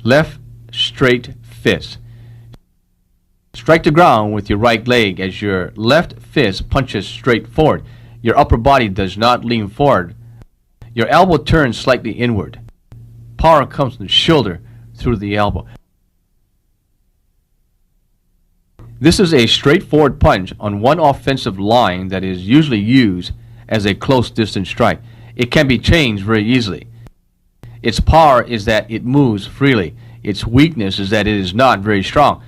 Left straight fist. Strike the ground with your right leg as your left fist punches straight forward. Your upper body does not lean forward. Your elbow turns slightly inward. Power comes from the shoulder through the elbow. This is a straightforward punch on one offensive line that is usually used as a close distance strike. It can be changed very easily. Its power is that it moves freely. Its weakness is that it is not very strong.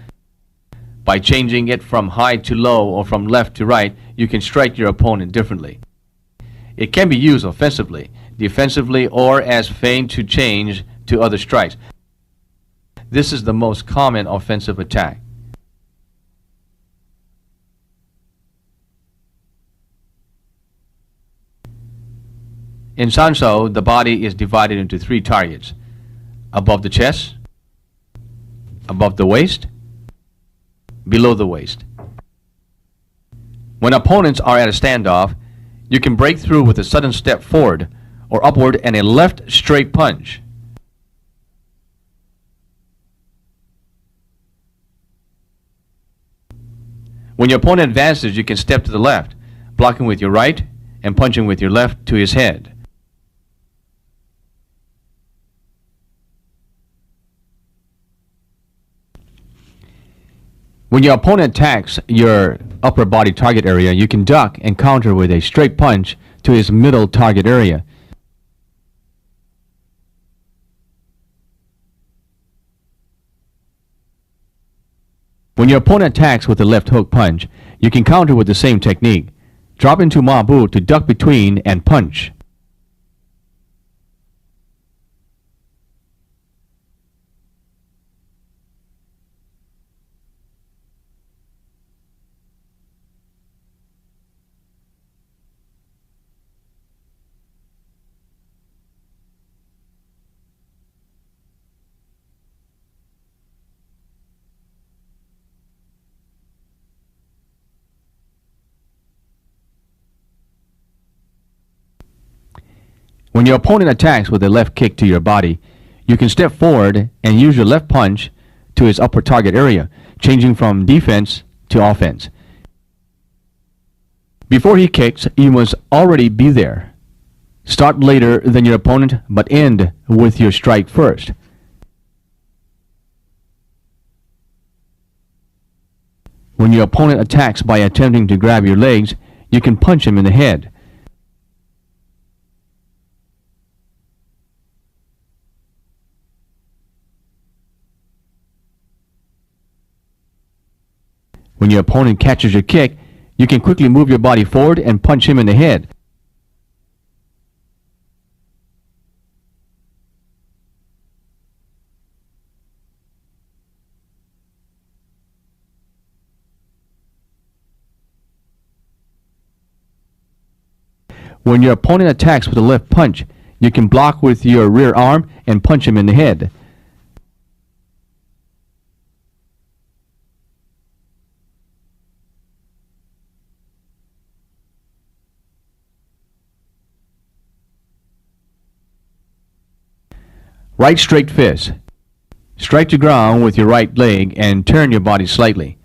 By changing it from high to low or from left to right, you can strike your opponent differently. It can be used offensively, defensively, or as feint to change to other strikes. This is the most common offensive attack. In Sanshou, the body is divided into 3 targets: above the chest, above the waist, below the waist. When opponents are at a standoff, you can break through with a sudden step forward or upward and a left straight punch. When your opponent advances, you can step to the left, blocking with your right and punching with your left to his head. When your opponent attacks your upper body target area, you can duck and counter with a straight punch to his middle target area. When your opponent attacks with a left hook punch, you can counter with the same technique. Drop into ma bu to duck between and punch. When your opponent attacks with a left kick to your body, you can step forward and use your left punch to his upper target area, changing from defense to offense. Before he kicks, you must already be there. Start later than your opponent, but end with your strike first. When your opponent attacks by attempting to grab your legs, you can punch him in the head. When your opponent catches your kick, you can quickly move your body forward and punch him in the head. When your opponent attacks with a left punch, you can block with your rear arm and punch him in the head. Right straight fist. Strike the ground with your right leg and turn your body slightly.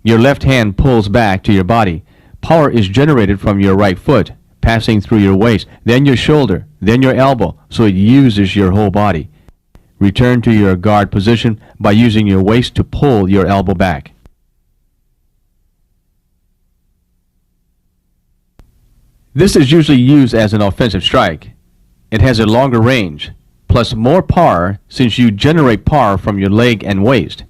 Your left hand pulls back to your body. Power is generated from your right foot, passing through your waist, then your shoulder, then your elbow, so it uses your whole body. Return to your guard position by using your waist to pull your elbow back. This is usually used as an offensive strike. It has a longer range, plus more power since you generate power from your leg and waist.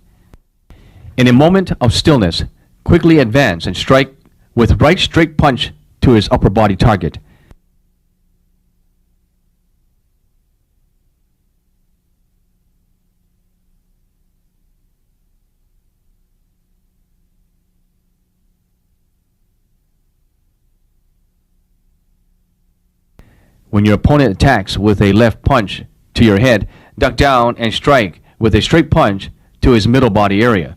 In a moment of stillness, quickly advance and strike with right straight punch to his upper body target. When your opponent attacks with a left punch to your head, duck down and strike with a straight punch to his middle body area.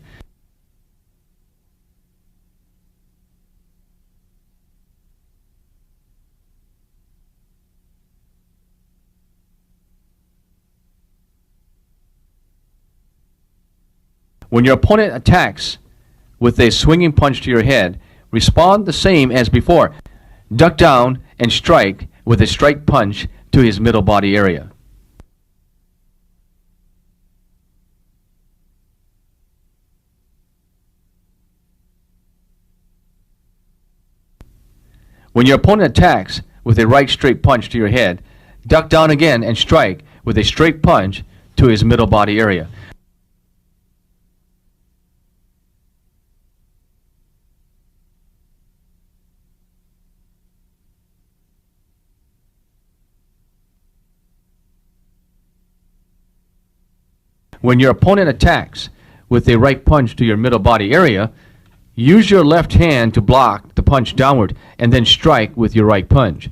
When your opponent attacks with a swinging punch to your head, respond the same as before. Duck down and strike with a strike punch to his middle body area. When your opponent attacks with a right straight punch to your head, duck down again and strike with a straight punch to his middle body area. When your opponent attacks with a right punch to your middle body area, use your left hand to block the punch downward and then strike with your right punch.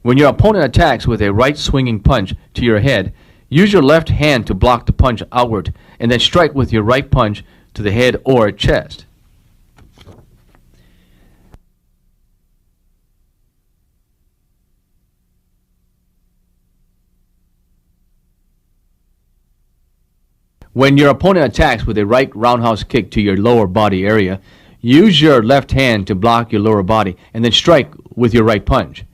When your opponent attacks with a right swinging punch to your head, use your left hand to block the punch outward and then strike with your right punch to the head or chest. When your opponent attacks with a right roundhouse kick to your lower body area, use your left hand to block your lower body and then strike with your right punch.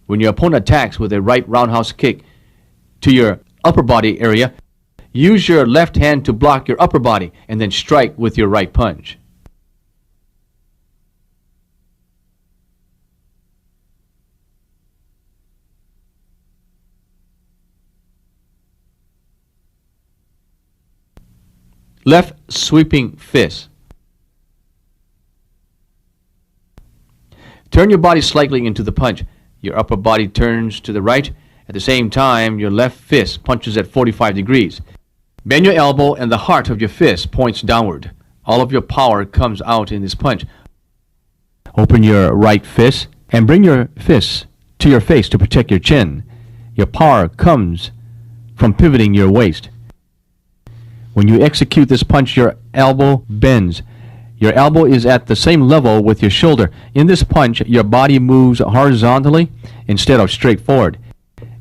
When your opponent attacks with a right roundhouse kick to your upper body area, use your left hand to block your upper body and then strike with your right punch. Left sweeping fist. Turn your body slightly into the punch. Your upper body turns to the right. At the same time, your left fist punches at 45 degrees. Bend your elbow and the heart of your fist points downward. All of your power comes out in this punch. Open your right fist and bring your fist to your face to protect your chin. Your power comes from pivoting your waist. When you execute this punch, your elbow bends. Your elbow is at the same level with your shoulder. In this punch, your body moves horizontally instead of straight forward.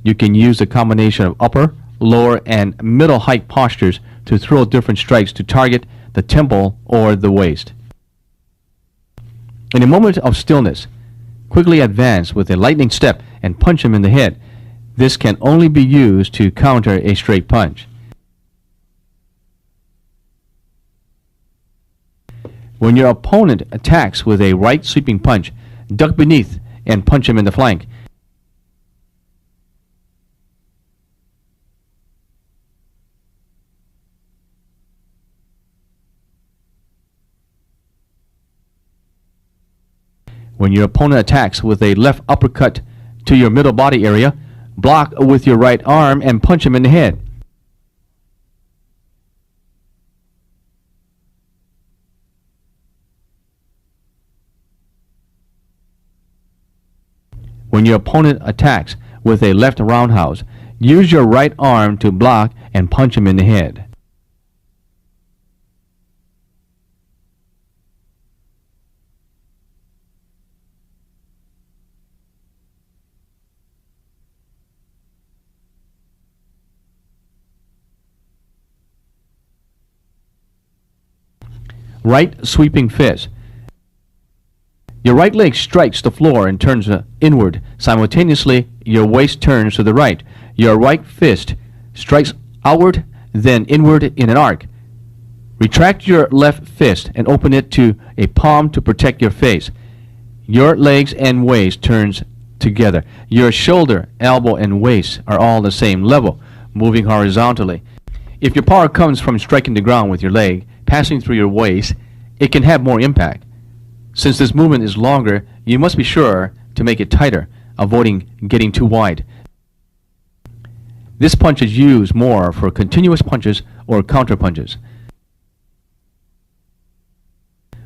You can use a combination of upper, lower, and middle height postures to throw different strikes to target the temple or the waist. In a moment of stillness, quickly advance with a lightning step and punch him in the head. This can only be used to counter a straight punch. When your opponent attacks with a right sweeping punch, duck beneath and punch him in the flank. When your opponent attacks with a left uppercut to your middle body area, block with your right arm and punch him in the head. When your opponent attacks with a left roundhouse, use your right arm to block and punch him in the head. Right sweeping fist. Your right leg strikes the floor and turns inward. Simultaneously, your waist turns to the right. Your right fist strikes outward, then inward in an arc. Retract your left fist and open it to a palm to protect your face. Your legs and waist turns together. Your shoulder, elbow, and waist are all the same level, moving horizontally. If your power comes from striking the ground with your leg, passing through your waist, it can have more impact. Since this movement is longer, you must be sure to make it tighter, avoiding getting too wide. This punch is used more for continuous punches or counter punches.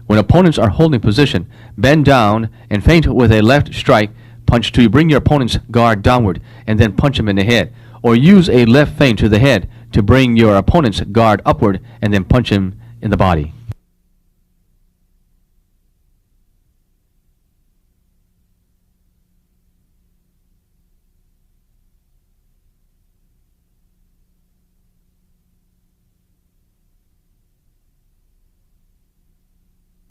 When opponents are holding position, bend down and feint with a left strike punch to bring your opponent's guard downward and then punch him in the head. Or use a left feint to the head to bring your opponent's guard upward and then punch him in the body.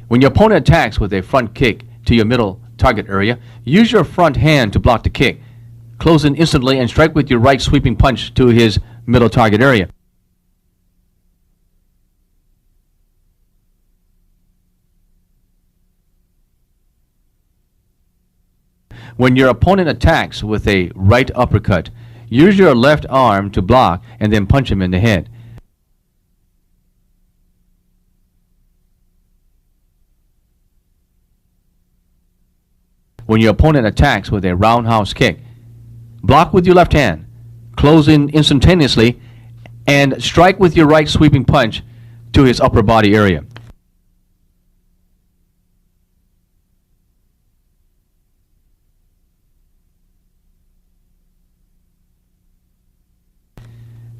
When your opponent attacks with a front kick to your middle target area, use your front hand to block the kick. Close in instantly and strike with your right sweeping punch to his middle target area. When your opponent attacks with a right uppercut, use your left arm to block and then punch him in the head. When your opponent attacks with a roundhouse kick, block with your left hand, close in instantaneously, and strike with your right sweeping punch to his upper body area.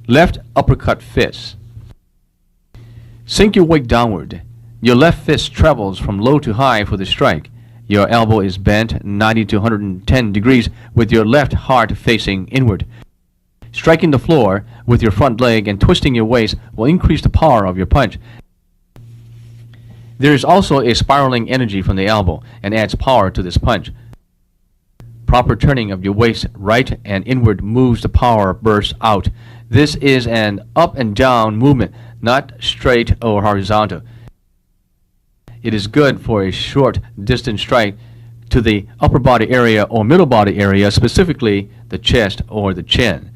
Left uppercut fist. Sink your weight downward. Your left fist travels from low to high for the strike. Your elbow is bent 90 to 110 degrees with your left heart facing inward. Striking the floor with your front leg and twisting your waist will increase the power of your punch. There is also a spiraling energy from the elbow and adds power to this punch. Proper turning of your waist right and inward moves the power burst out. This is an up and down movement, not straight or horizontal. It is good for a short distance strike to the upper body area or middle body area, specifically the chest or the chin.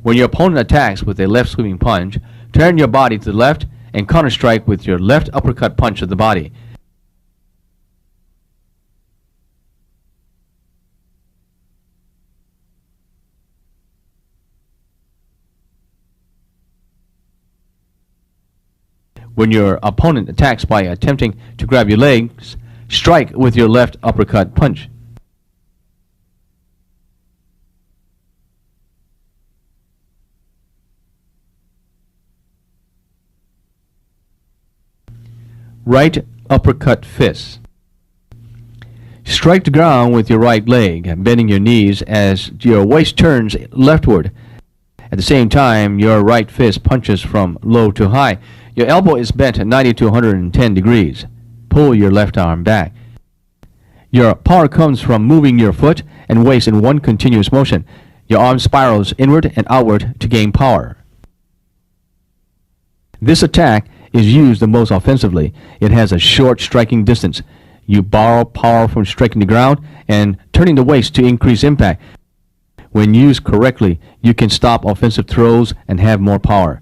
When your opponent attacks with a left sweeping punch, turn your body to the left and counter strike with your left uppercut punch to the body. When your opponent attacks by attempting to grab your legs, strike with your left uppercut punch. Right uppercut fist. Strike the ground with your right leg, bending your knees as your waist turns leftward. At the same time, your right fist punches from low to high. Your elbow is bent 90 to 110 degrees. Pull your left arm back. Your power comes from moving your foot and waist in one continuous motion. Your arm spirals inward and outward to gain power. This attack is used the most offensively. It has a short striking distance. You borrow power from striking the ground and turning the waist to increase impact. When used correctly, you can stop offensive throws and have more power.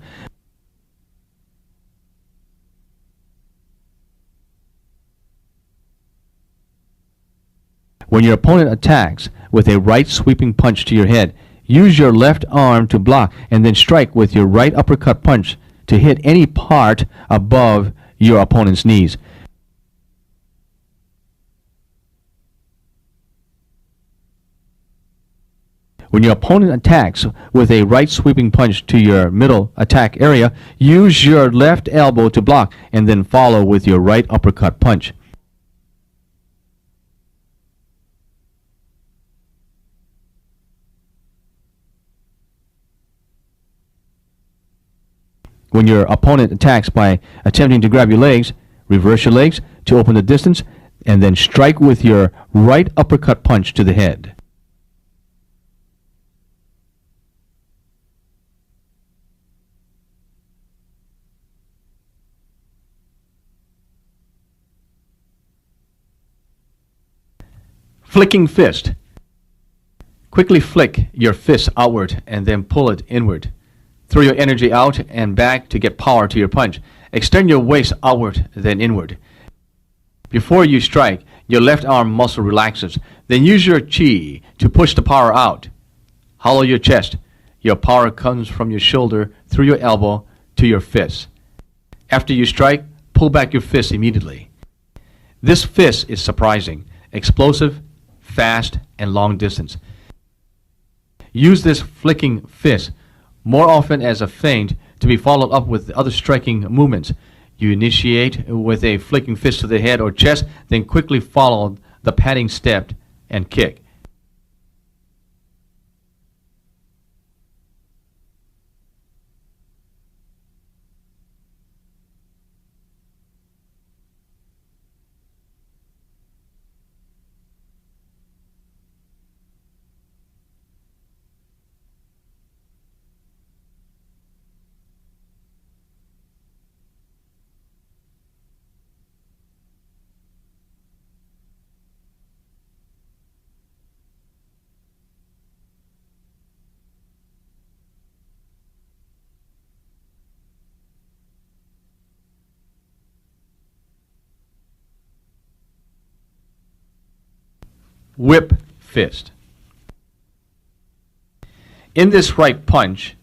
When your opponent attacks with a right sweeping punch to your head, use your left arm to block and then strike with your right uppercut punch to hit any part above your opponent's knees. When your opponent attacks with a right sweeping punch to your middle attack area, use your left elbow to block and then follow with your right uppercut punch. When your opponent attacks by attempting to grab your legs, reverse your legs to open the distance and then strike with your right uppercut punch to the head. Flicking fist. Quickly flick your fist outward and then pull it inward. Throw your energy out and back to get power to your punch. Extend your waist outward, then inward. Before you strike, your left arm muscle relaxes. Then use your chi to push the power out. Hollow your chest. Your power comes from your shoulder through your elbow to your fist. After you strike, pull back your fist immediately. This fist is surprising, explosive, fast, and long distance. Use this flicking fist more often as a feint to be followed up with other striking movements. You initiate with a flicking fist to the head or chest, then quickly follow the padding step and kick. Whip fist. In this right punch,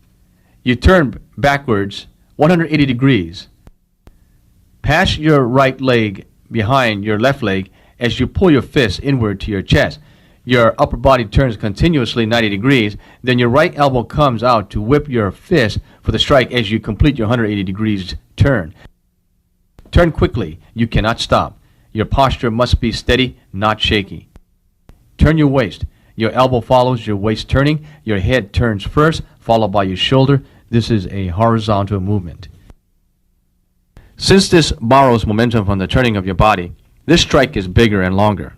you turn backwards 180 degrees. Pass your right leg behind your left leg as you pull your fist inward to your chest. Your upper body turns continuously 90 degrees. Then your right elbow comes out to whip your fist for the strike as you complete your 180 degrees turn. Turn quickly. You cannot stop. Your posture must be steady, not shaky. Turn your waist. Your elbow follows your waist turning. Your head turns first, followed by your shoulder. This is a horizontal movement. Since this borrows momentum from the turning of your body, this strike is bigger and longer.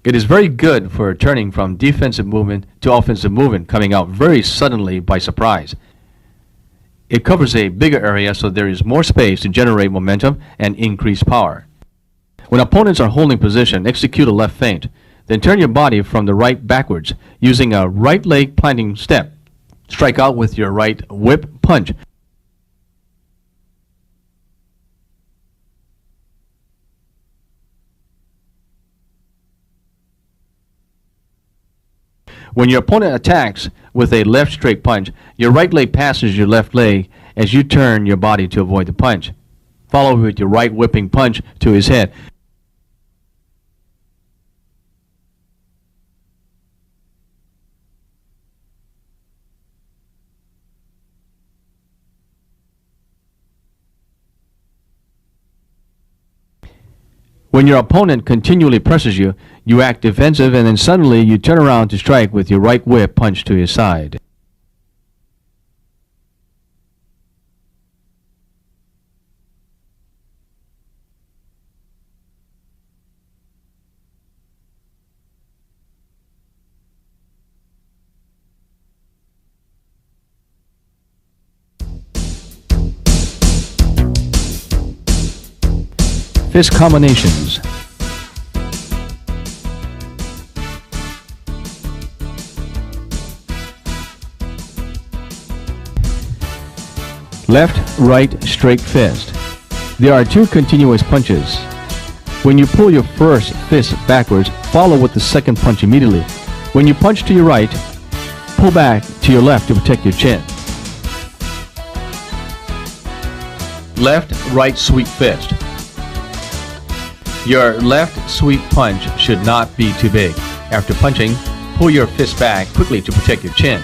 It is very good for turning from defensive movement to offensive movement, coming out very suddenly by surprise. It covers a bigger area, so there is more space to generate momentum and increase power. When opponents are holding position, execute a left feint. Then turn your body from the right backwards, using a right leg planting step. Strike out with your right whip punch. When your opponent attacks with a left straight punch, your right leg passes your left leg as you turn your body to avoid the punch. Follow with your right whipping punch to his head. When your opponent continually presses you, you act defensive, and then suddenly you turn around to strike with your right whip punch to his side. Fist combinations. Left, right, straight fist. There are two continuous punches. When you pull your first fist backwards, follow with the second punch immediately. When you punch to your right, pull back to your left to protect your chin. Left, right sweep fist. Your left sweep punch should not be too big. After punching, pull your fist back quickly to protect your chin.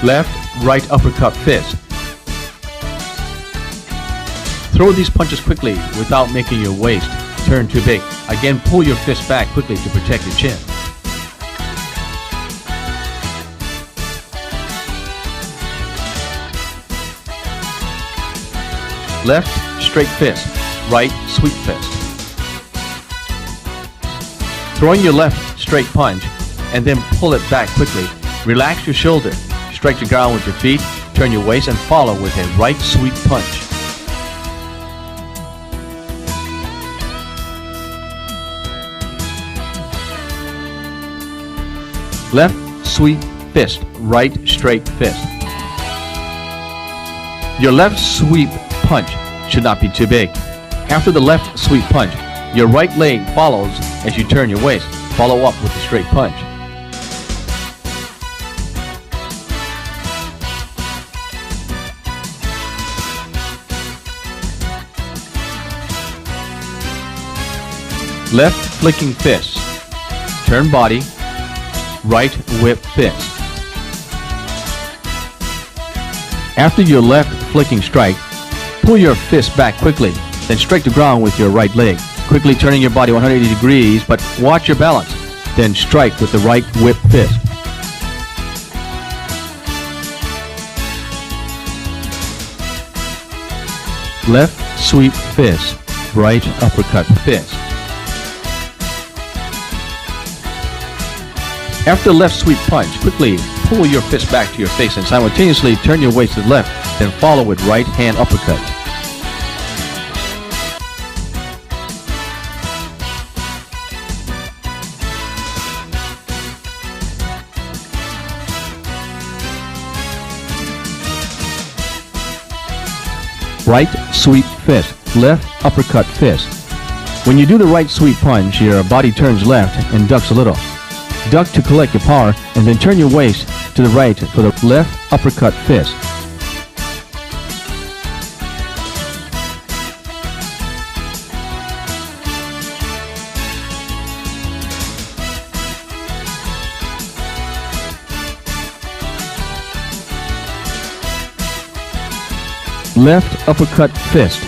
Left, right uppercut fist. Throw these punches quickly without making your waist turn too big. Again, pull your fist back quickly to protect your chin. Left, straight fist. Right, sweep fist. Throwing your left straight punch and then pull it back quickly. Relax your shoulder. Strike the ground with your feet. Turn your waist and follow with a right sweep punch. Left sweep fist. Right straight fist. Your left sweep punch should not be too big. After the left sweep punch, Your right leg follows as you turn your waist. Follow up with a straight punch. Left flicking fist. Turn body. Right whip fist. After your left flicking strike, pull your fist back quickly, then strike the ground with your right leg, quickly turning your body 180 degrees, but watch your balance. Then strike with the right whip fist. Left sweep fist, right uppercut fist. After left sweep punch, quickly pull your fist back to your face and simultaneously turn your waist to the left, then follow with right hand uppercut. Right sweep fist, left uppercut fist. When you do the right sweep punch, your body turns left and ducks a little. Duck to collect your power, and then turn your waist to the right for the left uppercut fist. Left uppercut fist,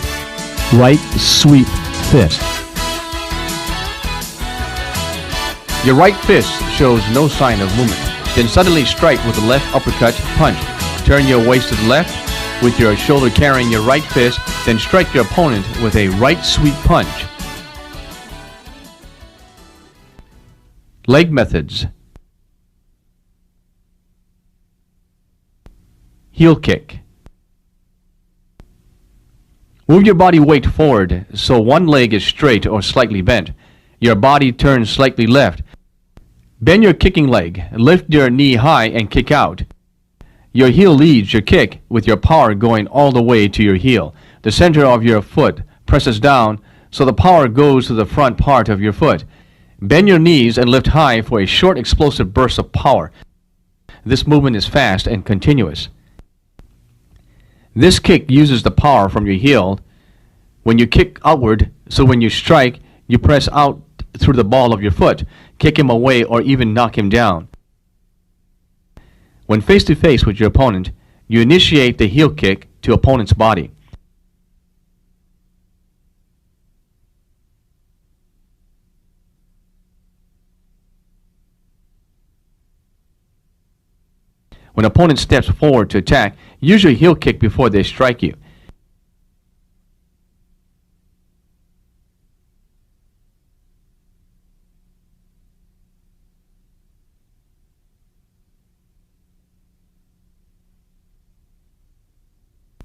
right sweep fist. Your right fist shows no sign of movement. Then suddenly strike with the left uppercut punch. Turn your waist to the left with your shoulder carrying your right fist, then strike your opponent with a right sweep punch. Leg methods. Heel kick. Move your body weight forward so one leg is straight or slightly bent. Your body turns slightly left. Bend your kicking leg, lift your knee high and kick out. Your heel leads your kick with your power going all the way to your heel. The center of your foot presses down so the power goes to the front part of your foot. Bend your knees and lift high for a short explosive burst of power. This movement is fast and continuous. This kick uses the power from your heel when you kick outward, so when you strike, you press out through the ball of your foot, kick him away, or even knock him down. When face to face with your opponent, you initiate the heel kick to opponent's body. When opponent steps forward to attack, use your heel kick before they strike you.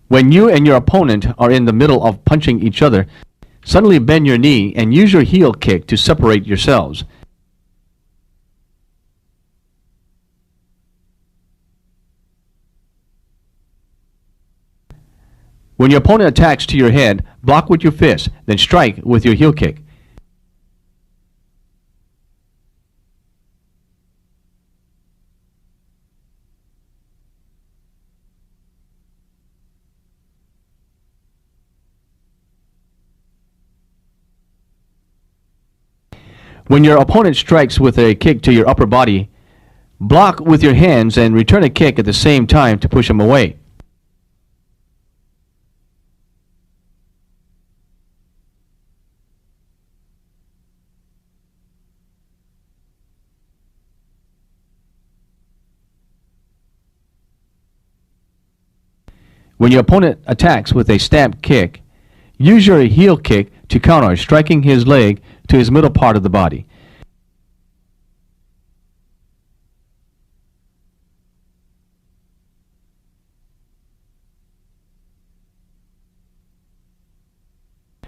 When you and your opponent are in the middle of punching each other, suddenly bend your knee and use your heel kick to separate yourselves. When your opponent attacks to your head, block with your fist, then strike with your heel kick. When your opponent strikes with a kick to your upper body, block with your hands and return a kick at the same time to push him away. When your opponent attacks with a stamp kick, use your heel kick to counter, striking his leg to his middle part of the body.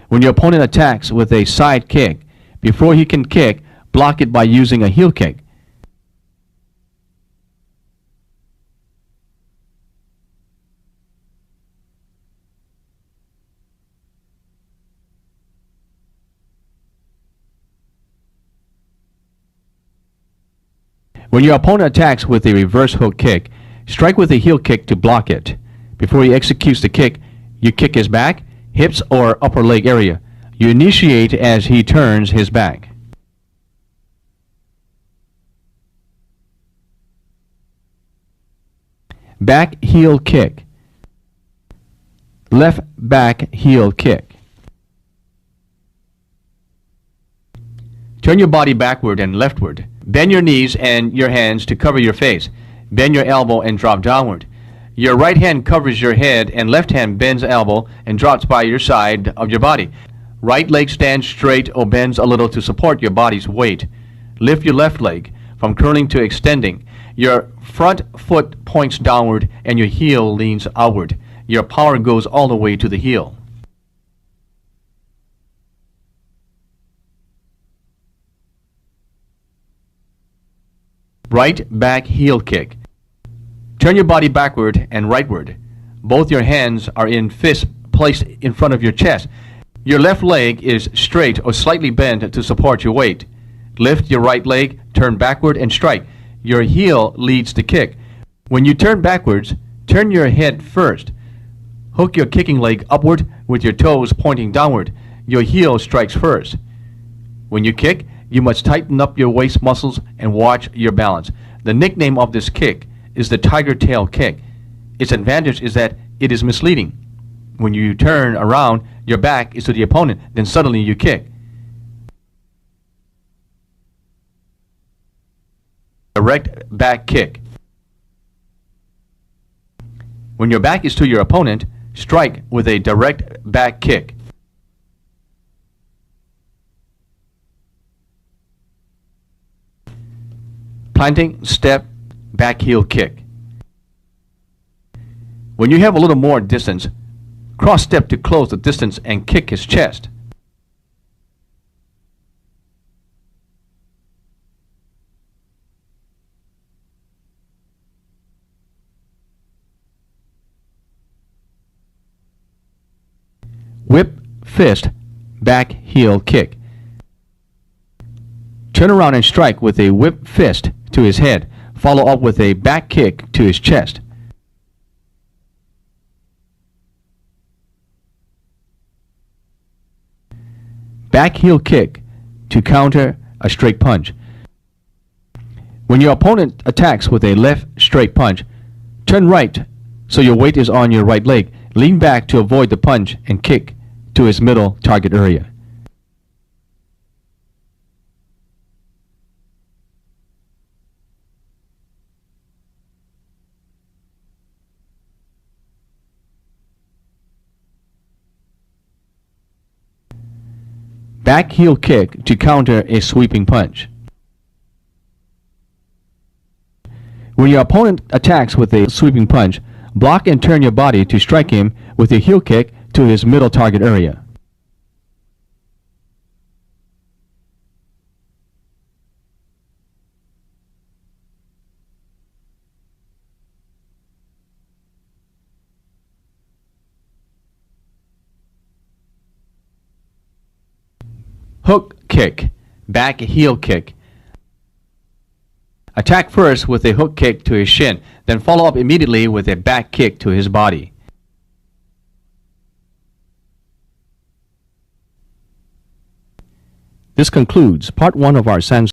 When your opponent attacks with a side kick, before he can kick, block it by using a heel kick. When your opponent attacks with a reverse hook kick, strike with a heel kick to block it. Before he executes the kick, you kick his back, hips, or upper leg area. You initiate as he turns his back. Back heel kick. Left back heel kick. Turn your body backward and leftward. Bend your knees and your hands to cover your face. Bend your elbow and drop downward. Your right hand covers your head and left hand bends elbow and drops by your side of your body. Right leg stands straight or bends a little to support your body's weight. Lift your left leg from curling to extending. Your front foot points downward and your heel leans outward. Your power goes all the way to the heel. Right back heel kick. Turn your body backward and rightward. Both your hands are in fists placed in front of your chest. Your left leg is straight or slightly bent to support your weight. Lift your right leg, turn backward and strike. Your heel leads the kick. When you turn backwards, turn your head first. Hook your kicking leg upward with your toes pointing downward. Your heel strikes first. When you kick, you must tighten up your waist muscles and watch your balance. The nickname of this kick is the tiger tail kick. Its advantage is that it is misleading. When you turn around, your back is to the opponent, then suddenly you kick. Direct back kick. When your back is to your opponent, strike with a direct back kick. Planting, step, back heel kick. When you have a little more distance, cross step to close the distance and kick his chest. Whip, fist, back heel kick. Turn around and strike with a whip fist to his head. Follow up with a back kick to his chest. Back heel kick to counter a straight punch. When your opponent attacks with a left straight punch, turn right so your weight is on your right leg. Lean back to avoid the punch and kick to his middle target area. Back heel kick to counter a sweeping punch. When your opponent attacks with a sweeping punch, block and turn your body to strike him with a heel kick to his middle target area. Hook kick, back heel kick. Attack first with a hook kick to his shin, then follow up immediately with a back kick to his body. This concludes part 1 of our Sanshou